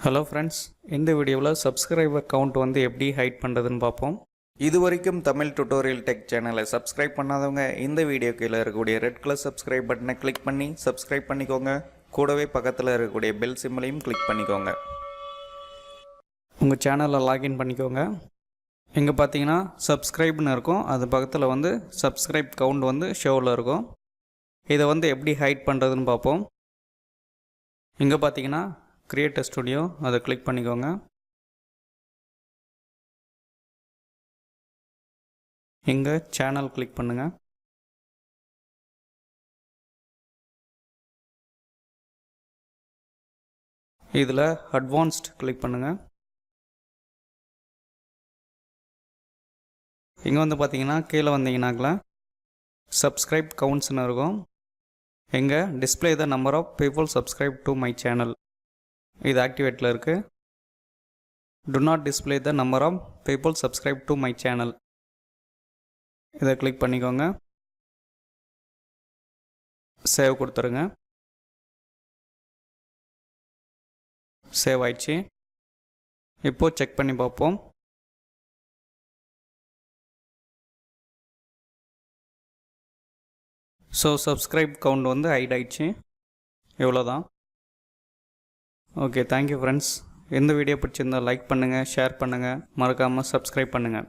Hello friends, இந்த வீடியோவில் subscriber count வந்து எப்படி ஹைட் பண்ணுறதுன்னு பார்ப்போம். இது வரைக்கும் தமிழ் டுட்டோரியல் டெக் சேனலை சப்ஸ்கிரைப் பண்ணாதவங்க இந்த வீடியோ கீழே இருக்கக்கூடிய ரெட் கலர் சப்ஸ்கிரைப் பட்டனை கிளிக் பண்ணி சப்ஸ்கிரைப் பண்ணிக்கோங்க. கூடவே பக்கத்தில் இருக்கக்கூடிய பெல் சிம்மலையும் கிளிக் பண்ணிக்கோங்க. உங்கள் சேனலில் லாகின் பண்ணிக்கோங்க. இங்கே பார்த்தீங்கன்னா சப்ஸ்கிரைப்னு இருக்கும், அது பக்கத்தில் வந்து சப்ஸ்கிரைப் கவுண்ட் வந்து ஷோவில் இருக்கும். இதை வந்து எப்படி ஹைட் பண்ணுறதுன்னு பார்ப்போம். இங்கே பார்த்தீங்கன்னா கிரியேட் a ஸ்டுடியோ, அதை கிளிக் பண்ணிக்கோங்க. இங்கே சேனல் கிளிக் பண்ணுங்க. இதில் அட்வான்ஸ்ட் கிளிக் பண்ணுங்க. இங்கே வந்து பார்த்தீங்கன்னா கீழே வந்தீங்கன்னாக்கல சப்ஸ்கிரைப் கவுண்ட்ஸ்னு இருக்கும். இங்கே display the number of people subscribe to my channel, இது ஆக்டிவேட்டில் இருக்குது. Do not display the number of people subscribe to my channel, இதை கிளிக் பண்ணிக்கோங்க. சேவ் கொடுத்துருங்க. சேவ் ஆயிடுச்சு. இப்போது செக் பண்ணி பார்ப்போம். ஸோ சப்ஸ்கிரைப் கவுண்ட் வந்து ஹைட் ஆயிடுச்சு. இவ்வளோதான். Okay, thank you friends. இந்த வீடியோ பிடிச்சிருந்தால் லைக் பண்ணுங்கள், ஷேர் பண்ணுங்கள், மறக்காமல் சப்ஸ்கிரைப் பண்ணுங்கள்.